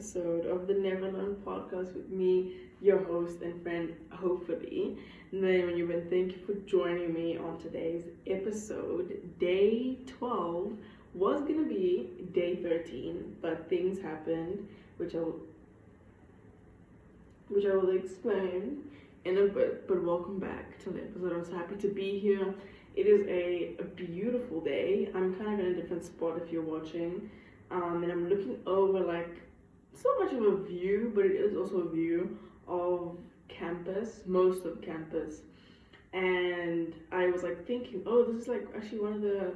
episode of the Never Learn podcast with me, your host and friend, hopefully. When thank you for joining me on today's episode. Day 12 was going to be day 13, but things happened, which I will explain in a bit. But welcome back to the episode. I was happy to be here. It is a beautiful day. I'm kind of in a different spot if you're watching. And I'm looking over it's not much of a view, but it is also a view of campus, most of campus. And I was thinking, oh, this is actually one of the,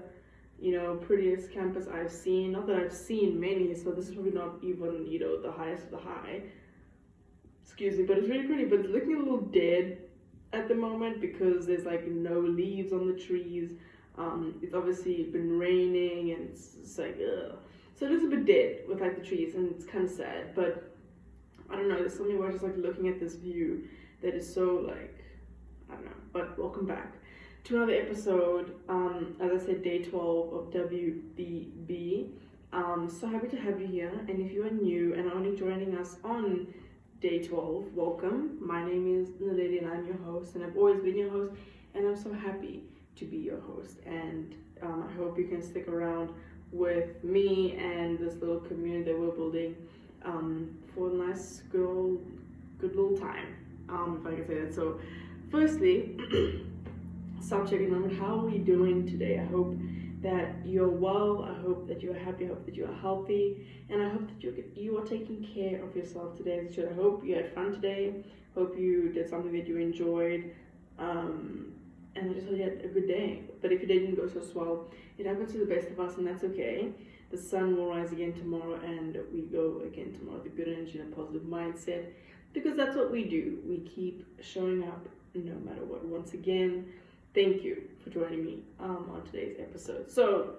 prettiest campus I've seen. Not that I've seen many, so this is probably not even, the highest of the high. Excuse me, but it's really pretty, but it's looking a little dead at the moment because there's no leaves on the trees. It's obviously been raining and it's ugh. So it looks a bit dead with the trees, and it's kind of sad, but I don't know, there's something where I just looking at this view that is so I don't know. But welcome back to another episode, as I said, day 12 of WBB. So happy to have you here, and if you are new and only joining us on day 12, welcome. My name is Naledi and I'm your host, and I've always been your host, and I'm so happy to be your host, and I hope you can stick around with me and this little community that we're building for a nice good little time, if I can say that. So firstly, self-checking moment, how are we doing today? I hope that you're well, I hope that you're happy, I hope that you're healthy, and I hope that you are taking care of yourself today as you should. I hope you had fun today, hope you did something that you enjoyed, and I just hope you had a good day. But if it didn't go so well, it happens to the best of us, and that's okay. The sun will rise again tomorrow, and we go again tomorrow with a good energy and a positive mindset, because that's what we do. We keep showing up no matter what. Once again, thank you for joining me on today's episode. So,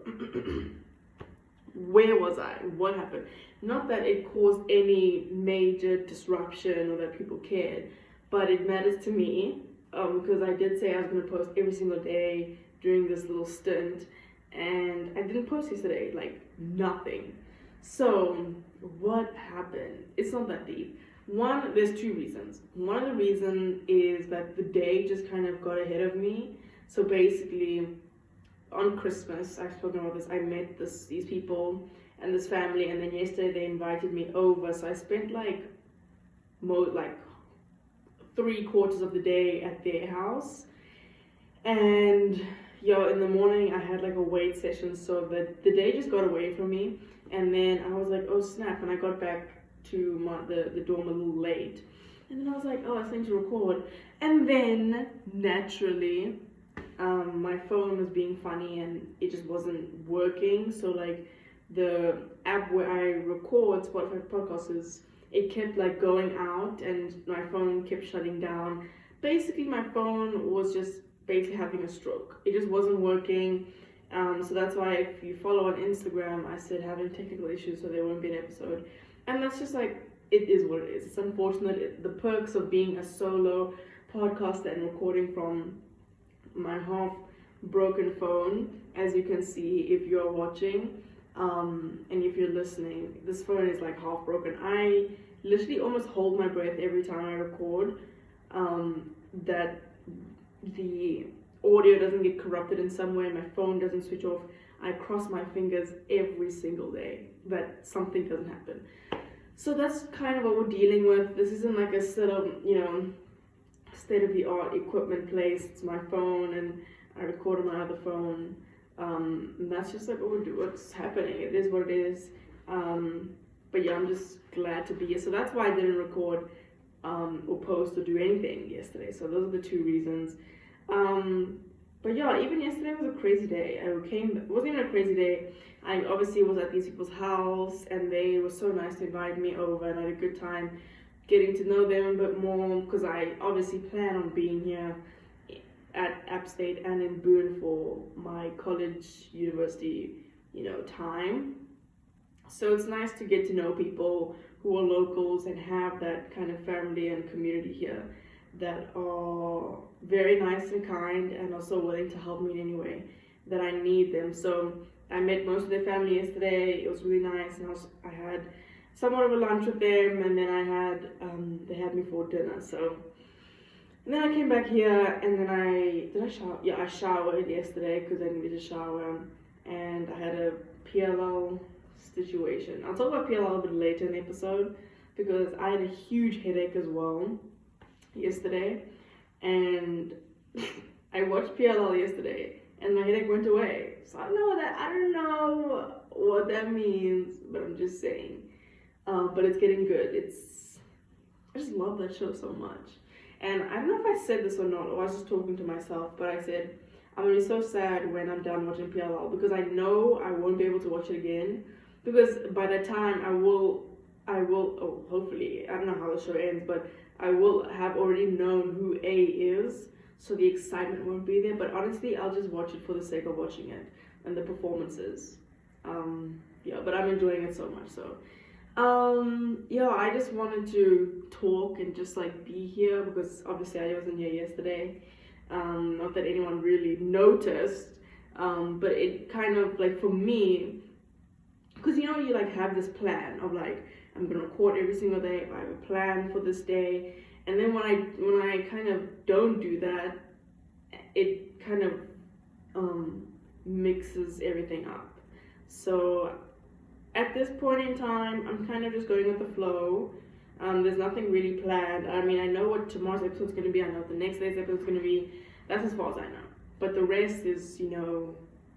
where was I? What happened? Not that it caused any major disruption or that people cared, but it matters to me because I did say I was going to post every single day during this little stint, and I didn't post yesterday, nothing. So, what happened? It's not that deep. One, there's two reasons. One of the reasons is that the day just kind of got ahead of me. So basically, on Christmas, I've spoken about this, I met these people and this family, and then yesterday they invited me over. So I spent 3/4 of the day at their house. And in the morning I had a weight session, so that the day just got away from me. And then I was oh snap, and I got back to the dorm a little late. And then I was oh, I was going to record. And then naturally, my phone was being funny and it just wasn't working. So the app where I record Spotify podcasts, it kept going out and my phone kept shutting down. Basically, my phone was just basically having a stroke. It just wasn't working. So that's why if you follow on Instagram, I said having technical issues, so there won't be an episode. And that's just it is what it is. It's unfortunate. The perks of being a solo podcaster and recording from my half broken phone, as you can see if you're watching, and if you're listening, this phone is half broken. I literally almost hold my breath every time I record, that the audio doesn't get corrupted in some way, my phone doesn't switch off. I cross my fingers every single day that something doesn't happen. So that's kind of what we're dealing with. This isn't a sort of, state-of-the-art equipment place. It's my phone, and I record on my other phone. And that's just what's happening. It is what it is. But yeah, I'm just glad to be here. So that's why I didn't record or post or do anything yesterday. So those are the two reasons. But yeah, even yesterday was a crazy day. It wasn't even a crazy day. I obviously was at these people's house, and they were so nice to invite me over, and I had a good time getting to know them a bit more, because I obviously plan on being here at App State and in Boone for my college, university, time. So it's nice to get to know people who are locals and have that kind of family and community here that are very nice and kind and also willing to help me in any way that I need them. So I met most of their family yesterday. It was really nice, and I had somewhat of a lunch with them, and then they had me for dinner. So, and then I came back here, and then I shower? Yeah, I showered yesterday because I needed to shower, and I had a PLL situation. I'll talk about PLL a bit later in the episode because I had a huge headache as well yesterday, and I watched PLL yesterday, and my headache went away. So I don't know what that means, but I'm just saying. But it's getting good. I just love that show so much. And I don't know if I said this or not, or I was just talking to myself, but I said, I'm gonna be so sad when I'm done watching PLL because I know I won't be able to watch it again. Because by that time hopefully, I don't know how the show ends, but I will have already known who A is, so the excitement won't be there. But honestly, I'll just watch it for the sake of watching it and the performances. But I'm enjoying it so much. So, I just wanted to talk and just like be here because obviously I wasn't here yesterday. Not that anyone really noticed, but it kind of like for me, because you like have this plan of like I'm gonna record every single day. I have a plan for this day, and then when I kind of don't do that, it kind of mixes everything up. So at this point in time, I'm kind of just going with the flow. There's nothing really planned. I mean, I know what tomorrow's episode's going to be. I know what the next day's episode's going to be. That's as far as I know. But the rest is,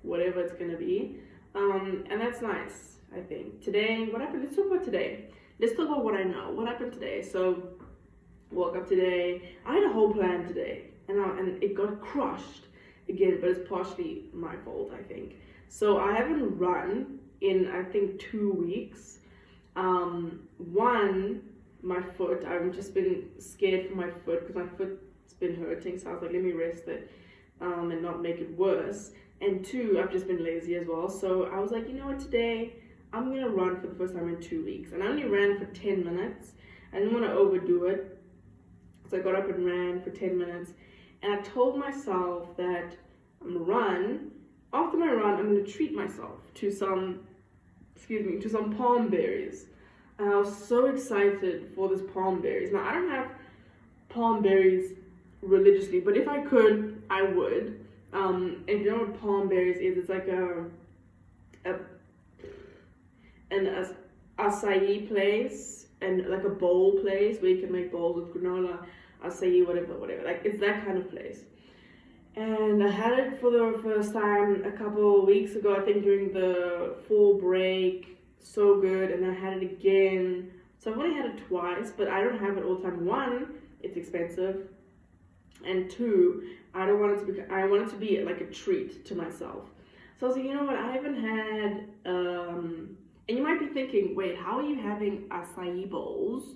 whatever it's going to be. And that's nice, I think. Today, what happened? Let's talk about today. Let's talk about what I know. What happened today? So, woke up today. I had a whole plan today. And it got crushed again, but it's partially my fault, I think. So, I haven't run in, I think, 2 weeks. One, my foot, I've just been scared for my foot because my foot's been hurting, so I was like, let me rest it and not make it worse. And two, I've just been lazy as well, so I was like, you know what, today I'm gonna run for the first time in 2 weeks. And I only ran for 10 minutes. I didn't want to overdo it, so I got up and ran for 10 minutes, and I told myself that I'm gonna run. After my run, I'm gonna treat myself to some palm berries. And I was so excited for this palm berries. Now, I don't have palm berries religiously, but if I could, I would. If you know what palm berries is, it's like an acai place and like a bowl place where you can make bowls with granola, acai, whatever. Like, it's that kind of place. And I had it for the first time a couple weeks ago, I think during the fall break. So good. And then I had it again. So I've only had it twice, but I don't have it all the time. One, it's expensive. And two, I want it to be like a treat to myself. So I was like, you know what, I haven't had, and you might be thinking, wait, how are you having acai bowls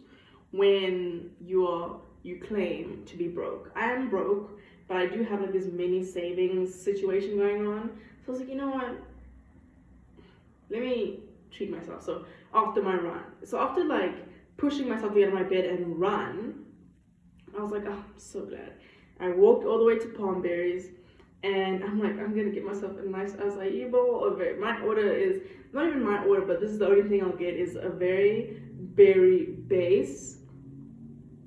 when you claim to be broke? I am broke, but I do have like this mini savings situation going on. So I was like, you know what, let me treat myself. So after my run, after like pushing myself to get out of my bed and run, I was like, oh, I'm so glad. I walked all the way to Palm Berries, and I'm like, I'm gonna get myself a nice acai bowl. My order is not even my order, but this is the only thing I'll get is a very berry base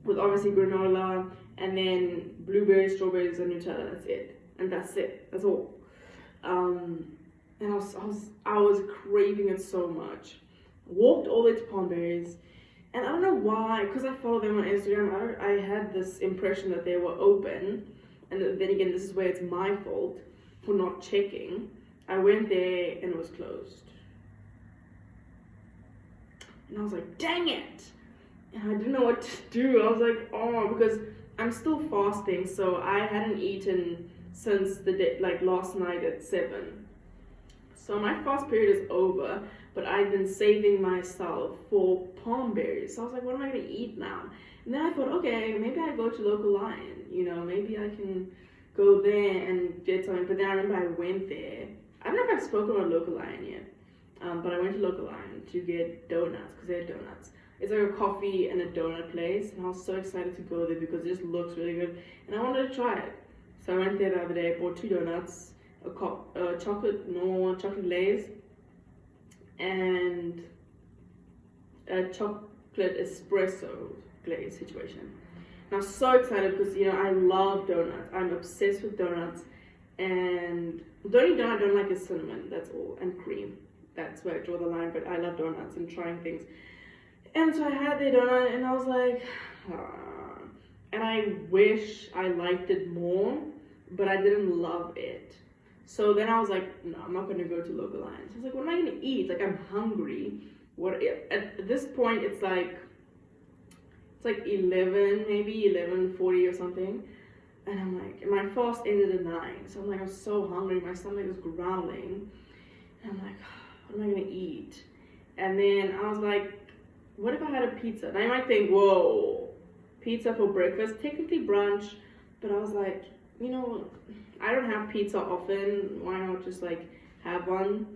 with obviously granola and then blueberries, strawberries, and Nutella. That's it, and that's it. That's all. And I was craving it so much. Walked all the way to Palm Berries, and I don't know why, because I follow them on Instagram, I had this impression that they were open, and then again, this is where it's my fault for not checking. I went there and it was closed. And I was like, dang it! And I didn't know what to do. I was like, oh, because I'm still fasting, so I hadn't eaten since the day, like last night at 7. So my fast period is over, but I've been saving myself for palm berries. So I was like, what am I gonna eat now? And then I thought, okay, maybe I go to Local Lion, maybe I can go there and get something. But then I remember I went there. I don't know if I've spoken about Local Lion yet, but I went to Local Lion to get donuts, because they had donuts. It's like a coffee and a donut place, and I was so excited to go there because it just looks really good, and I wanted to try it. So I went there the other day, bought 2 donuts, a chocolate Lays, and chocolate espresso glaze situation. And I'm so excited because, you know, I love donuts. I'm obsessed with donuts. And the only donut I don't like is cinnamon, that's all, and cream. That's where I draw the line, but I love donuts and trying things. And so I had the donut and I was like, and I wish I liked it more, but I didn't love it. So then I was like, no, I'm not going to go to Local Lines. I was like, what am I going to eat? Like, I'm hungry. At this point, it's like 11, maybe 11:40 or something. And I'm like, and my fast ended at 9. So I'm like, I'm so hungry. My stomach is growling. And I'm like, what am I going to eat? And then I was like, what if I had a pizza? And I might think, whoa, pizza for breakfast, technically brunch. But I was like, you know, I don't have pizza often. Why not just like have one?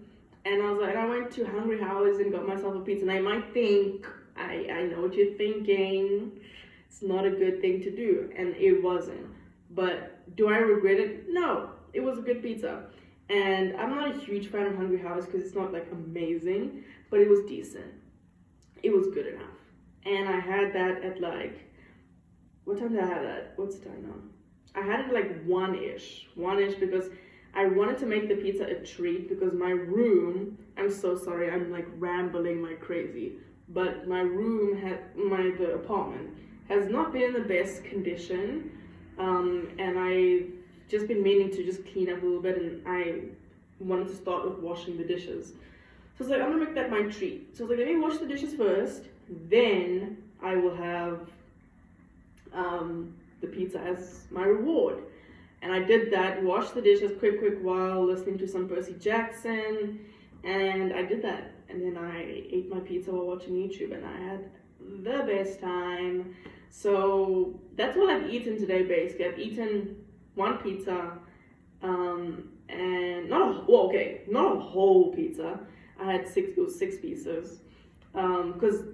And I was like, and I went to Hungry Howie's and got myself a pizza. And I might think, I know what you're thinking. It's not a good thing to do. And it wasn't. But do I regret it? No. It was a good pizza. And I'm not a huge fan of Hungry Howie's because it's not like amazing, but it was decent. It was good enough. And I had that at like, what time did I have that? What's the time now? I had it like one-ish because I wanted to make the pizza a treat because my room, I'm so sorry, I'm like rambling like crazy, but my room the apartment has not been in the best condition, and I've just been meaning to just clean up a little bit, and I wanted to start with washing the dishes. So I was like, I'm gonna make that my treat. So I was like, let me wash the dishes first, then I will have the pizza as my reward. And I did that, washed the dishes quick while listening to some Percy Jackson, and I did that. And then I ate my pizza while watching YouTube, and I had the best time. So that's what I've eaten today, basically. I've eaten one pizza, and not a whole pizza. I had six pieces, because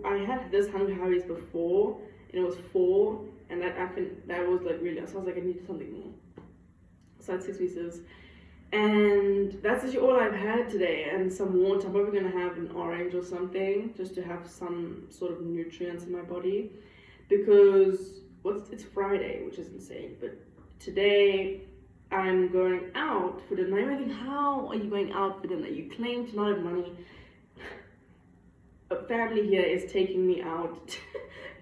I had this Hungry Howie's before, and it was 4, and that was like really, so I was like, I need something more. So I had 6 pieces, and that's actually all I've had today, and some water. I'm probably gonna have an orange or something, just to have some sort of nutrients in my body, because it's Friday, which is insane, but today I'm going out for dinner. I think, how are you going out for dinner? You claim to not have money. A family here is taking me out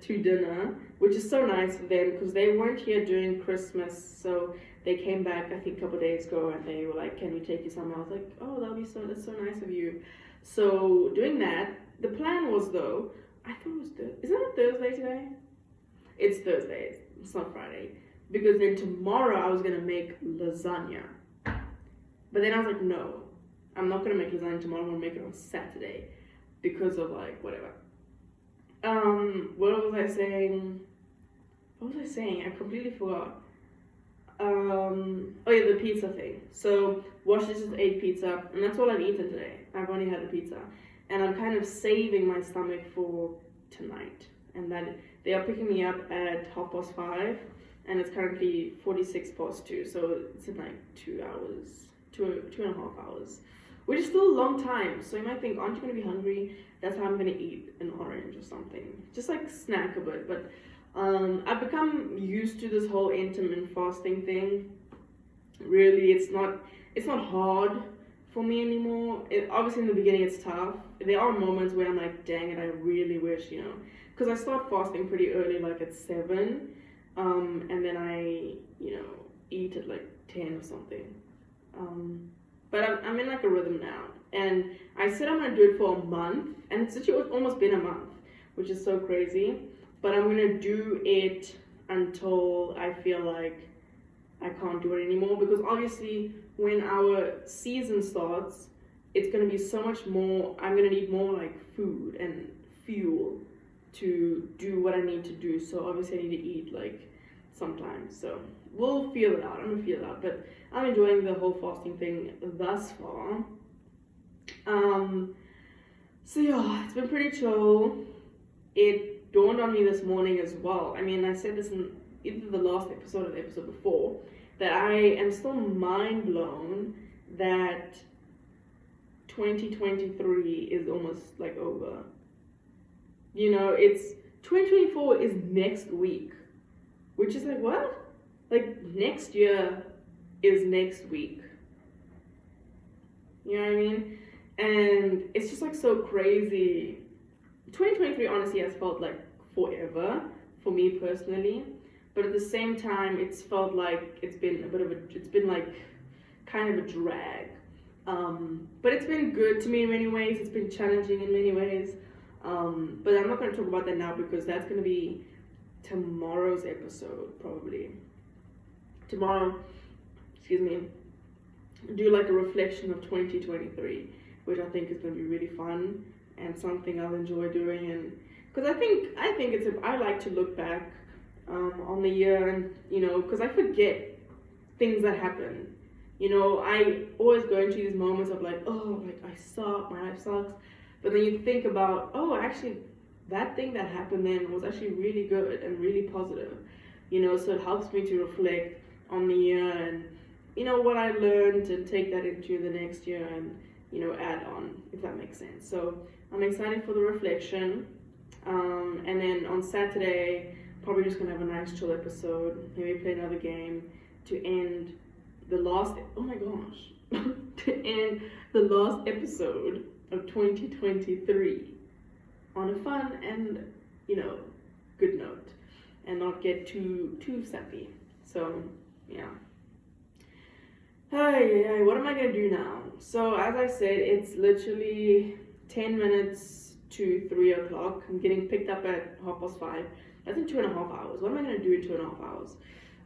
to dinner, which is so nice of them because they weren't here during Christmas, so they came back I think a couple of days ago and they were like, can we take you somewhere? I was like, oh, that's so nice of you. So doing that, the plan was though, I thought it was isn't it Thursday today? It's Thursday, it's not Friday. Because then tomorrow I was gonna make lasagna. But then I was like, no, I'm not gonna make lasagna tomorrow, I'm gonna make it on Saturday. Because of like, whatever. What was I saying? I completely forgot. Oh yeah, the pizza thing. So, wash dishes, ate pizza, and that's all I've eaten today. I've only had a pizza. And I'm kind of saving my stomach for tonight. And that they are picking me up at 5:30, and it's currently 2:46, so it's in like 2 hours, 2.5 hours. Which is still a long time, so you might think, aren't you going to be hungry? That's how I'm going to eat an orange or something. Just like snack a bit, but I've become used to this whole intermittent fasting thing. Really, it's not hard for me anymore. Obviously in the beginning it's tough. There are moments where I'm like, dang it, I really wish, because I start fasting pretty early, like at 7, and then I, eat at like 10 or something. But I'm in like a rhythm now, and I said I'm gonna do it for a month, and it's actually almost been a month, which is so crazy. But I'm gonna do it until I feel like I can't do it anymore, because obviously when our season starts, it's gonna be so much more. I'm gonna need more like food and fuel to do what I need to do. So obviously I need to eat like sometimes. So we'll feel it out. I'm gonna feel it out, but I'm enjoying the whole fasting thing thus far. So yeah, it's been pretty chill. It dawned on me this morning as well. I mean, I said this in either the last episode or the episode before, that I am still mind blown that 2023 is almost like over. it's 2024 is next week, which is like, what? Like, next year is next week. You know what I mean? And it's just like so crazy. 2023 honestly has felt like forever for me personally, but at the same time, it's felt like it's been like kind of a drag. But it's been good to me in many ways. It's been challenging in many ways. But I'm not going to talk about that now because that's going to be tomorrow's episode, probably. Tomorrow, do like a reflection of 2023, which I think is going to be really fun and something I'll enjoy doing. And because I think I like to look back on the year, and because I forget things that happen. I always go into these moments of like, oh, like I suck, my life sucks. But then you think about, oh, actually, that thing that happened then was actually really good and really positive. So it helps me to reflect on the year and, what I learned and take that into the next year and, add on, if that makes sense. So I'm excited for the reflection. And then on Saturday, probably just going to have a nice chill episode, maybe play another game to end the last, oh my gosh, to end the last episode of 2023 on a fun and, good note and not get too sappy. So, yeah. Hi, what am I going to do now? So, as I said, it's literally 10 minutes to 3 o'clock. I'm getting picked up at 5:30. That's in 2.5 hours. What am I going to do in 2.5 hours?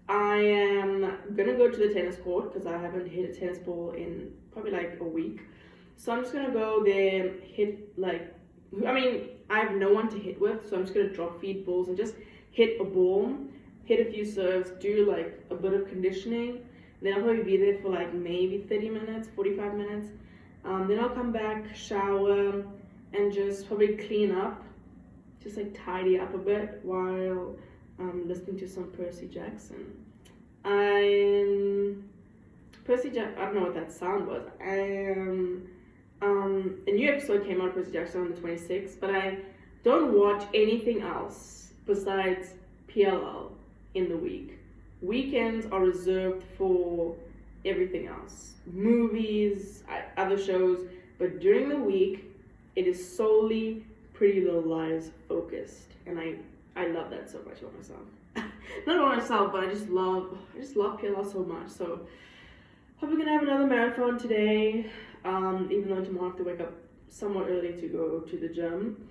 I am going to go to the tennis court because I haven't hit a tennis ball in probably like a week. So I'm just going to go there, I have no one to hit with, so I'm just going to drop feed balls and just hit a ball, hit a few serves, do like a bit of conditioning. Then I'll probably be there for like maybe 30 minutes, 45 minutes. Then I'll come back, shower, and just probably clean up, just like tidy up a bit while listening to some Percy Jackson. I don't know what that sound was. A new episode came out of Percy Jackson on the 26th, but I don't watch anything else besides PLL in the week. Weekends are reserved for everything else. Movies, other shows, but during the week, it is solely Pretty Little Lies focused, and I love that so much about myself. Not about myself, but I just love PLL so much. So probably gonna have another marathon today. Even though tomorrow I have to wake up somewhat early to go to the gym.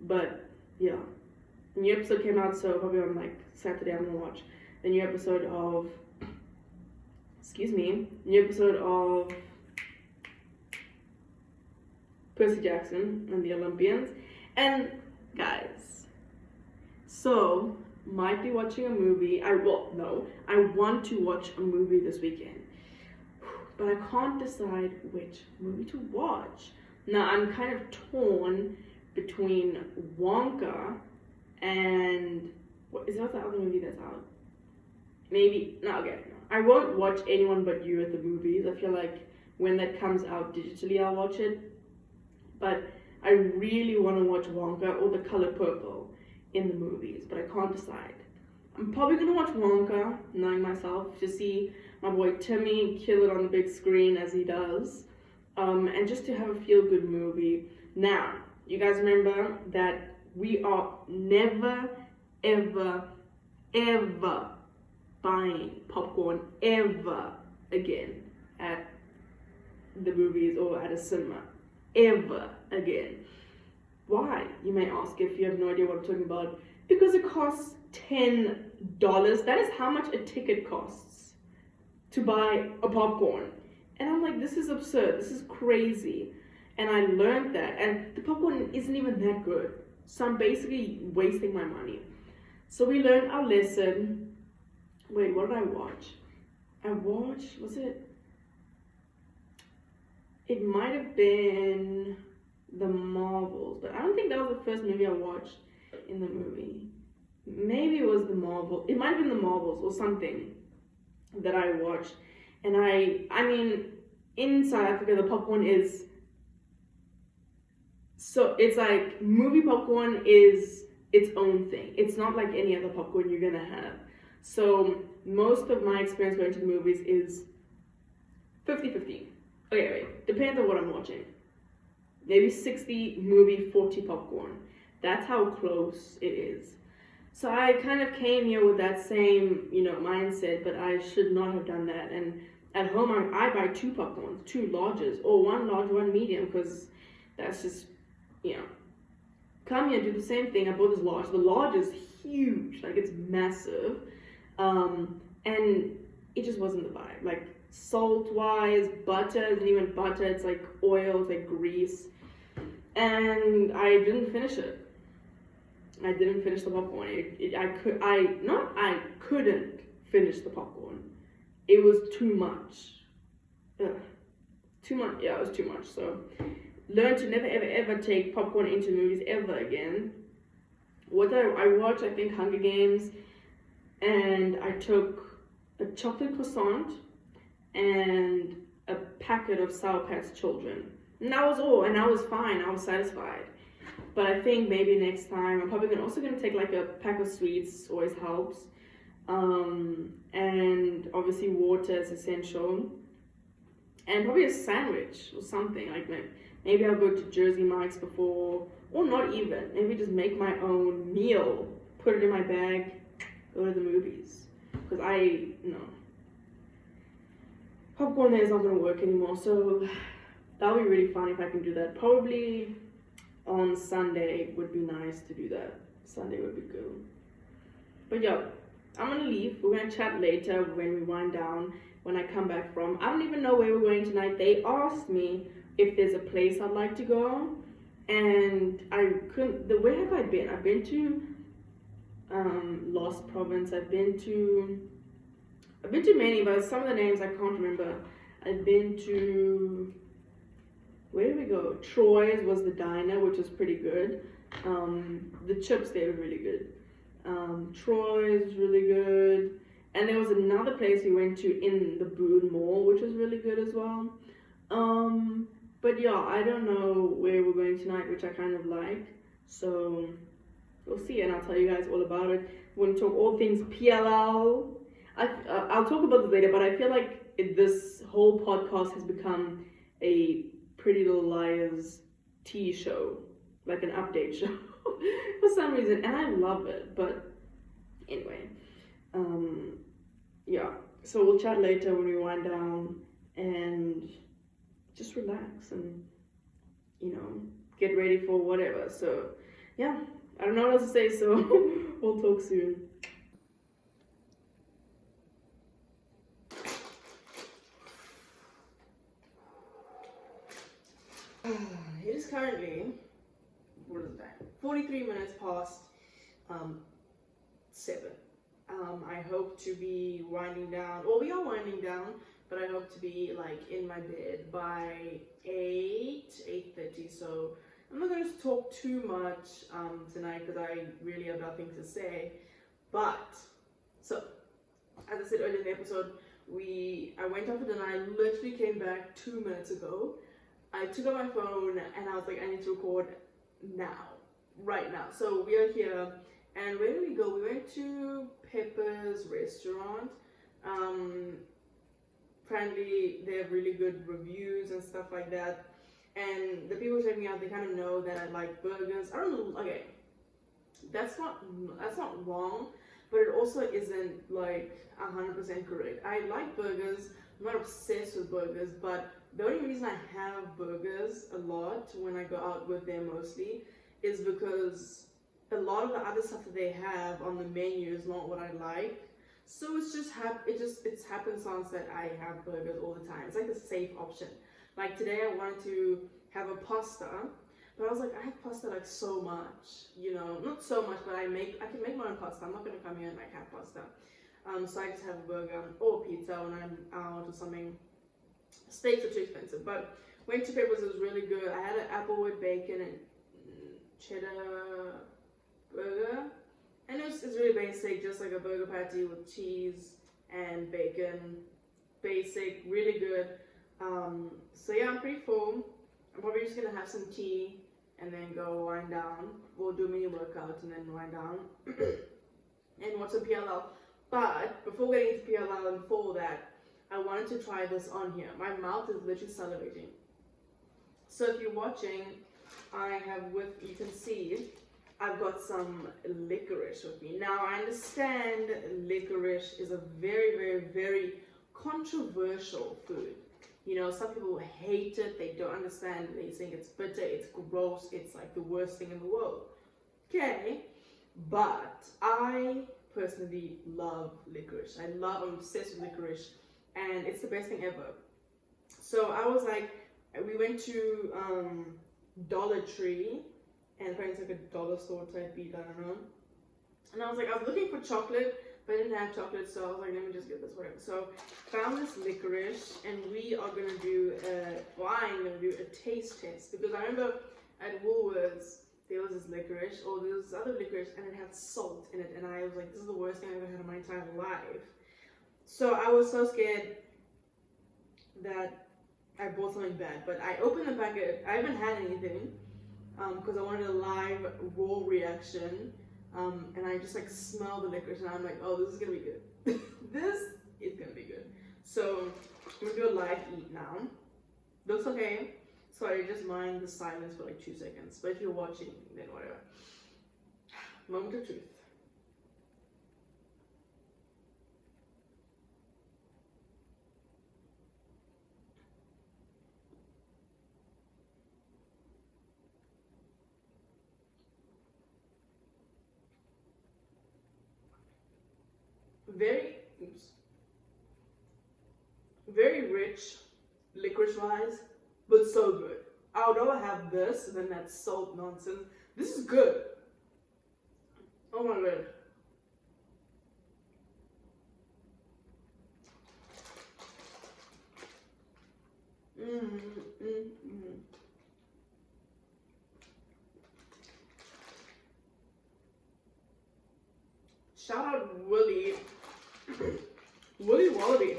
But yeah, the new episode came out, so probably on like Saturday I'm gonna watch the new episode of Percy Jackson and the Olympians. And guys, so might be watching a movie. I want to watch a movie this weekend, but I can't decide which movie to watch. Now I'm kind of torn between Wonka and what is that the other movie that's out? I won't watch Anyone But You at the movies. I feel like when that comes out digitally I'll watch it. But I really want to watch Wonka or The Color Purple in the movies, but I can't decide. I'm probably gonna watch Wonka, knowing myself, to see my boy Timmy kill it on the big screen as he does, and just to have a feel-good movie. Now, you guys remember that we are never, ever, ever buying popcorn ever again at the movies or at a cinema. Ever again. Why, you may ask, if you have no idea what I'm talking about. Because it costs $10. That is how much a ticket costs to buy a popcorn. And I'm like, this is absurd. This is crazy. And I learned that. And the popcorn isn't even that good. So I'm basically wasting my money. So we learned our lesson. Wait, what did I watch? It might have been The Marvels, but I don't think that was the first movie I watched in the movie. Maybe it was The Marvel. It might have been The Marvels or something that I watched. And I mean, in South Africa, the popcorn is So it's like movie popcorn is its own thing. It's not like any other popcorn you're gonna have. So most of my experience going to the movies is 50-50. Okay, wait, depends on what I'm watching. Maybe 60 movie, 40 popcorn. That's how close it is. So I kind of came here with that same, mindset, but I should not have done that. And at home, I buy two popcorns, two larges, or one large, one medium, because that's just, come here, do the same thing. I bought this large. The large is huge, like it's massive, and it just wasn't the vibe. Like salt-wise, butter isn't even butter. It's like oil, it's like grease, and I didn't finish it. I didn't finish the popcorn. I couldn't finish the popcorn. It was too much. Ugh. Too much. Yeah, it was too much. So, learn to never, ever, ever take popcorn into movies ever again. What I watched, I think, Hunger Games, and I took a chocolate croissant and a packet of Sour Patch Children. And that was all, and I was fine. I was satisfied. But I think maybe next time I'm probably also gonna take like a pack of sweets. Always helps, and obviously water is essential, and probably a sandwich or something. Like maybe I'll go to Jersey Mike's before, or not even. Maybe just make my own meal, put it in my bag, go to the movies. Because popcorn there is not gonna work anymore. So that'll be really fun if I can do that. Probably on Sunday would be nice to do that. Sunday would be good. But yeah, I'm gonna leave. We're gonna chat later when we wind down, when I come back from. I don't even know where we're going tonight. They asked me if there's a place I'd like to go, and I couldn't. Where have I been? I've been to Lost Province. I've been to many, but some of the names I can't remember. I've been to, where did we go? Troy's was the diner, which was pretty good. The chips there were really good. Troy's was really good. And there was another place we went to in the Boone Mall, which was really good as well. But yeah, I don't know where we're going tonight, which I kind of like. So we'll see, and I'll tell you guys all about it. We're going to talk all things PLL. I'll talk about this later, but I feel like this whole podcast has become a Pretty Little Liars tea show, like an update show for some reason, and I love it. But anyway, yeah, so we'll chat later when we wind down and just relax and get ready for whatever. So yeah, I don't know what else to say, so we'll talk soon. It is currently, what is that? 43 minutes past 7. I hope to be winding down, well, we are winding down, but I hope to be like in my bed by 8:30. So I'm not going to talk too much tonight because I really have nothing to say. But so, as I said earlier in the episode, I went out for dinner. I literally came back 2 minutes ago. I took out my phone and I was like, I need to record now, right now. So we are here, and where did we go? We went to Pepper's restaurant. Apparently they have really good reviews and stuff like that. And the people checking me out, they kind of know that I like burgers. I don't know, okay, that's not wrong, but it also isn't like 100% correct. I like burgers. I'm not obsessed with burgers, but the only reason I have burgers a lot when I go out with them mostly is because a lot of the other stuff that they have on the menu is not what I like. So it's happenstance that I have burgers all the time. It's like a safe option. Like today I wanted to have a pasta, but I was like, I have pasta like so much, not so much, but I can make my own pasta. I'm not gonna come here and like have pasta. So I just have a burger or pizza when I'm out or something. Steaks are too expensive, but went to Pepper's, it was really good. I had an applewood bacon and cheddar burger, and it's really basic, just like a burger patty with cheese and bacon. Basic, really good. So yeah, I'm pretty full. I'm probably just gonna have some tea and then go wind down, or do mini workouts and then wind down, and watch some PLL. But before getting into PLL and before that, I wanted to try this on here. My mouth is literally salivating. So if you're watching, I have you can see, I've got some licorice with me. Now I understand licorice is a very, very, very controversial food. You know, some people hate it, they don't understand, they think it's bitter, it's gross, it's like the worst thing in the world. Okay, but I personally love licorice. I'm obsessed with licorice, and it's the best thing ever. So I was like, we went to Dollar Tree, and apparently it's like a dollar store type beat, I don't know. And I was looking for chocolate, but I didn't have chocolate, so I was like, let me just get this, whatever. So found this licorice, and we are gonna do I'm gonna do a taste test, because I remember at Woolworths there was this licorice, or there was this other licorice, and it had salt in it, and I was like, this is the worst thing I've ever had in my entire life. So I was so scared that I bought something bad, but I opened the packet. I haven't had anything because I wanted a live raw reaction, and I just smell the licorice, and I'm like, oh, this is gonna be good. This is gonna be good. So I'm gonna do a live eat now. Looks okay. Sorry, just mind the silence for 2 seconds. But if you're watching, then whatever. Moment of truth. Very rich licorice wise, but so good. I would rather have this than that salt nonsense. This is good. Oh my god. Shout out Willie. Willie Wallaby.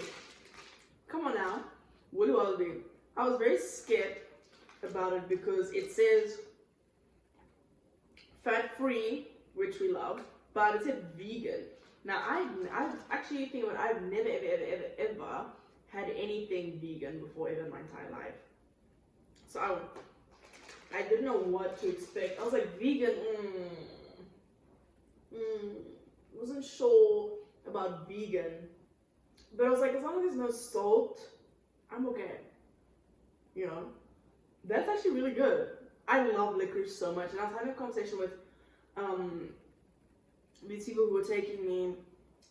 Come on now. Willie Wallaby. I was very scared about it because it says fat free, which we love, but it said vegan. Now I've actually think about it, I've never ever had anything vegan before ever in my entire life. So I didn't know what to expect. I was like, vegan, wasn't sure about vegan, but I was like, as long as there's no salt, I'm okay. You know, that's actually really good. I love licorice so much, and I was having a conversation with these people who were taking me,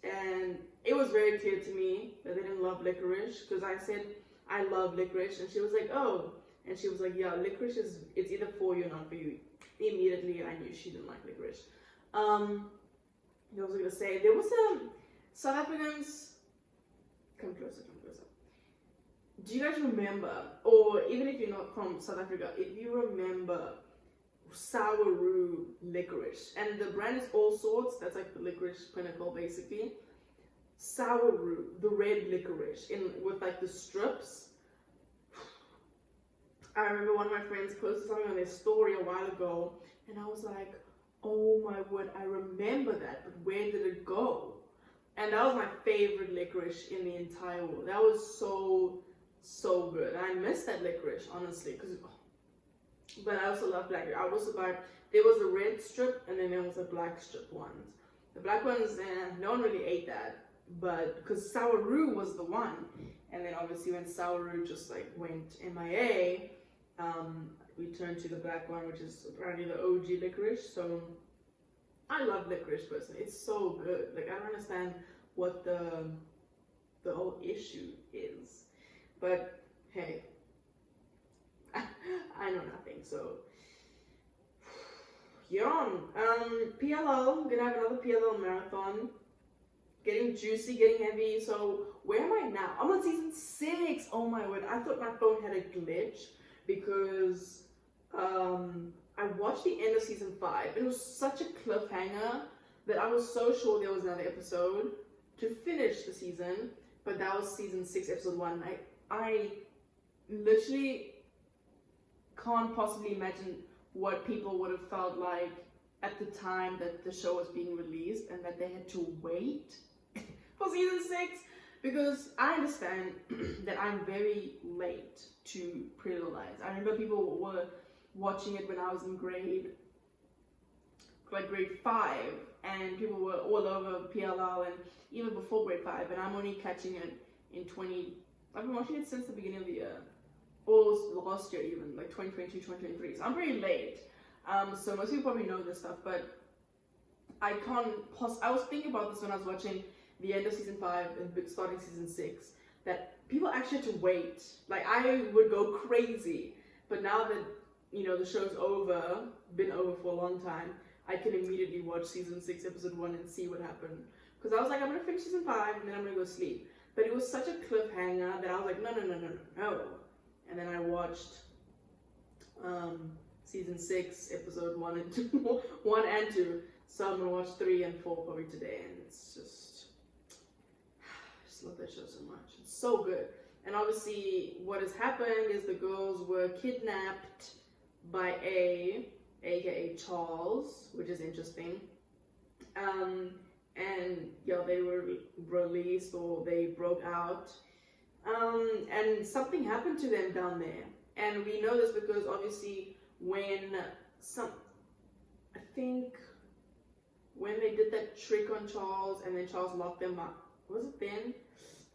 and it was very clear to me that they didn't love licorice, because I said I love licorice, and she was like, oh, and she was like, yeah, licorice it's either for you or not for you. Immediately I knew she didn't like licorice. What was I gonna say? There was some South Africans. Come closer. Do you guys remember, or even if you're not from South Africa, if you remember Souroo licorice, and the brand is All Sorts, that's like the licorice pinnacle basically. Souroo, the red licorice, with the strips. I remember one of my friends posted something on their story a while ago, and I was like, oh my word, I remember that, but where did it go? And that was my favorite licorice in the entire world. That was so good. And I miss that licorice, honestly, but I also love black. I would also buy, there was a red strip, and then there was a black strip ones. The black ones, no one really ate that, but because Souroo was the one, and then obviously when Souroo just went MIA, we turned to the black one, which is apparently the OG licorice. So I love licorice personally. It's so good. I don't understand what the whole issue is, but hey, I know nothing. So you're on PLL. Gonna have another PLL marathon. Getting juicy, getting heavy. So where am I now? I'm on season 6. Oh my word! I thought my phone had a glitch because I watched the end of season 5. It was such a cliffhanger that I was so sure there was another episode to finish the season, but that was season 6, episode 1. I literally can't possibly imagine what people would have felt like at the time that the show was being released, and that they had to wait for season 6, because I understand that I'm very late to Pretty Little Lies. I remember people were watching it when I was in grade 5, and people were all over PLL, and even before grade 5, and I'm only catching it in I've been watching it since the beginning of the year, or last year even, like 2022, 2023, so I'm pretty late. So most people probably know this stuff, but I was thinking about this when I was watching the end of season 5 and starting season 6, that people actually had to wait. Like, I would go crazy, but now that, you know, the show's been over for a long time, I can immediately watch season 6, episode 1 and see what happened. Because I was like, I'm gonna finish season 5 and then I'm gonna go sleep. But it was such a cliffhanger that I was like, no. And then I watched season 6, episode 1 and 2, 1 and 2. So I'm gonna watch 3 and 4 probably today, and it's I just love that show so much. It's so good. And obviously, what has happened is the girls were kidnapped by aka Charles, which is interesting. And yeah, they were released, or they broke out. And something happened to them down there. And we know this because obviously when they did that trick on Charles, and then Charles locked them up. Was it then?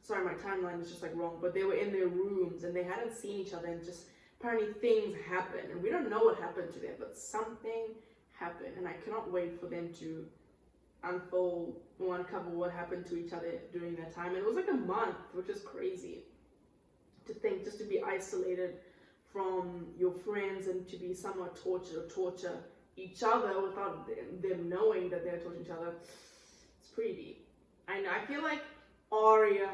Sorry, my timeline is just like wrong, but they were in their rooms and they hadn't seen each other, and just apparently things happened, and we don't know what happened to them, but something happened, and I cannot wait for them to unfold or uncover what happened to each other during that time. And it was like a month, which is crazy to think, just to be isolated from your friends and to be somewhat torture each other without them knowing that they're torturing each other. It's pretty deep. I know. I feel like Arya,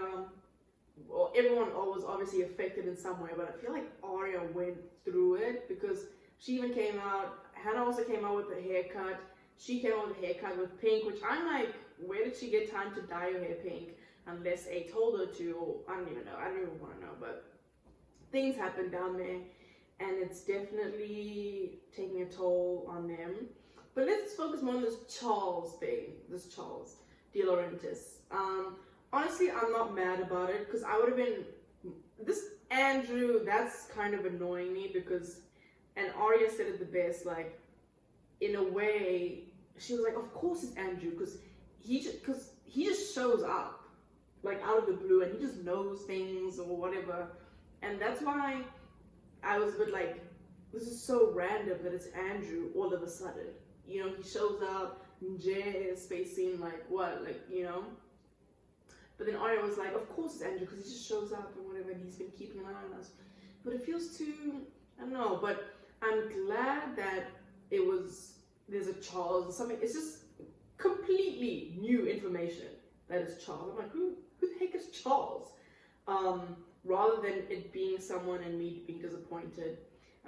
well, everyone was obviously affected in some way, but I feel like Arya went through it, because she even came out. Hannah also came out with a haircut. She came out with a haircut with pink, which I'm like, where did she get time to dye her hair pink? Unless A told her to, or I don't even know. I don't even want to know, but things happen down there, and it's definitely taking a toll on them. But let's focus more on this Charles thing, this Charles De Laurentiis. Honestly, I'm not mad about it, because I would have been, this Andrew, that's kind of annoying me, because, and Arya said it the best, like, in a way, she was like, of course it's Andrew, because he just shows up, like, out of the blue, and he just knows things or whatever. And that's why I was a bit like, this is so random that it's Andrew all of a sudden. You know, he shows up, Jay is spacing, like, what, like, you know? But then Arya was like, of course it's Andrew, because he just shows up and whatever, and he's been keeping an eye on us. But it feels too, I don't know, but I'm glad that there's a Charles or something. It's just completely new information that is Charles. I'm like, who the heck is Charles? Rather than it being someone and me being disappointed,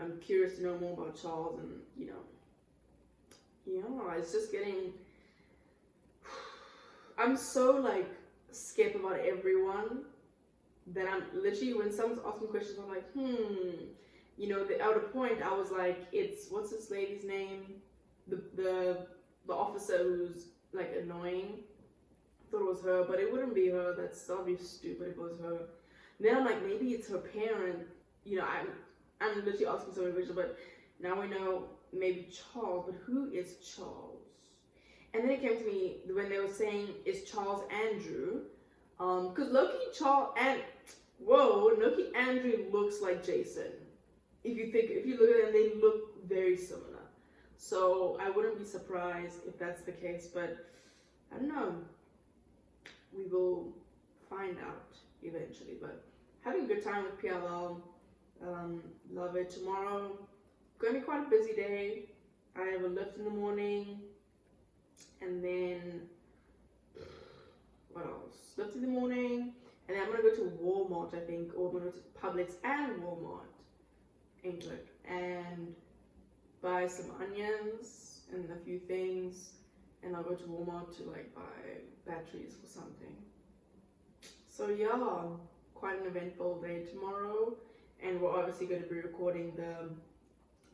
I'm curious to know more about Charles, and you know, it's just getting. I'm so like scared about everyone that I'm literally, when someone's asking questions, I'm like, you know, at a point I was like, what's this lady's name? The officer who's like annoying. I thought it was her, but it wouldn't be her. That'd be stupid if it was her. And then I'm like, maybe it's her parent. You know, I'm literally asking so many questions, but now we know maybe Charles, but who is Charles? And then it came to me when they were saying, is Charles Andrew? Because Loki Andrew looks like Jason. If you look at them, they look very similar. So I wouldn't be surprised if that's the case, but I don't know. We will find out eventually. But having a good time with PLL. Love it. Tomorrow, gonna be quite a busy day. I have a lift in the morning, and then what else? Lift in the morning, and then I'm gonna go to Walmart, I think, or I'm gonna go to Publix and Walmart, England, and buy some onions and a few things, and I'll go to Walmart to like buy batteries for something. So yeah, quite an eventful day tomorrow, and we're obviously going to be recording the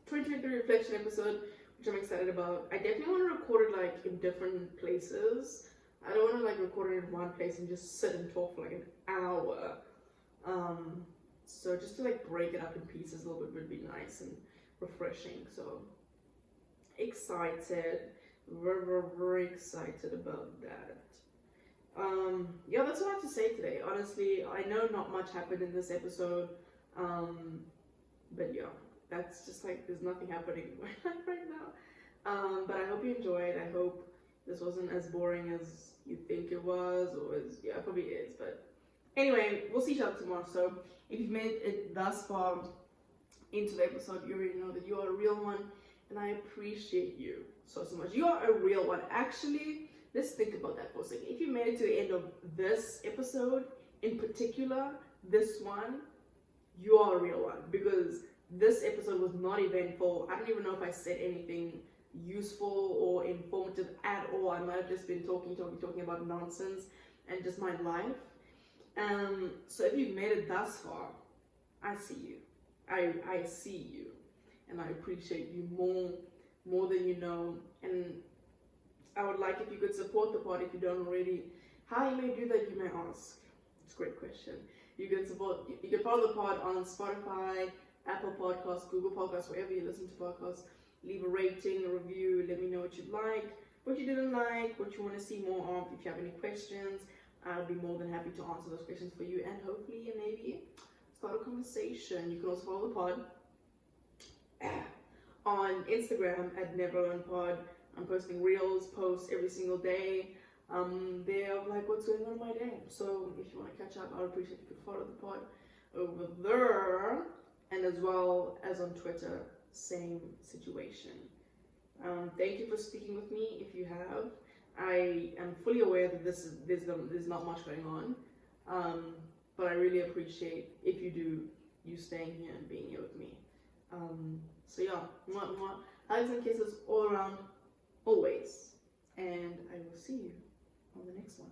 2023 reflection episode, which I'm excited about. I definitely want to record it like in different places. I don't want to like record it in one place and just sit and talk for like an hour. So just to like break it up in pieces a little bit would be nice and refreshing. So excited, very excited about that. Yeah, that's all I have to say today. Honestly, I know not much happened in this episode, but yeah, that's just like there's nothing happening in my life right now. But I hope you enjoyed. I hope this wasn't as boring as you think it was, or as yeah, it probably is. But anyway, we'll see each other tomorrow. So if you've made it thus far into the episode, you already know that you are a real one, and I appreciate you so much. You are a real one. Actually, let's think about that for a second. If you made it to the end of this episode, in particular, this one, you are a real one, because this episode was not eventful. I don't even know if I said anything useful or informative at all. I might have just been talking about nonsense and just my life. So if you've made it thus far, I see you. I see you, and I appreciate you more than you know. And I would like if you could support the pod if you don't already. How you may do that, you may ask. It's a great question. You can follow the pod on Spotify, Apple Podcasts, Google Podcasts, wherever you listen to podcasts. Leave a rating, a review. Let me know what you like, what you didn't like, what you want to see more of. If you have any questions, I'll be more than happy to answer those questions for you, and hopefully maybe start a conversation. You can also follow the pod on Instagram at NeverLearnPod. I'm posting reels, posts every single day. They're like what's going on in my day. So if you want to catch up, I would appreciate if you could follow the pod over there, and as well as on Twitter, same situation. Thank you for speaking with me. If you have, I am fully aware that there's not much going on, but I really appreciate if you staying here and being here with me. So yeah, hugs and kisses all around, always, and I will see you on the next one.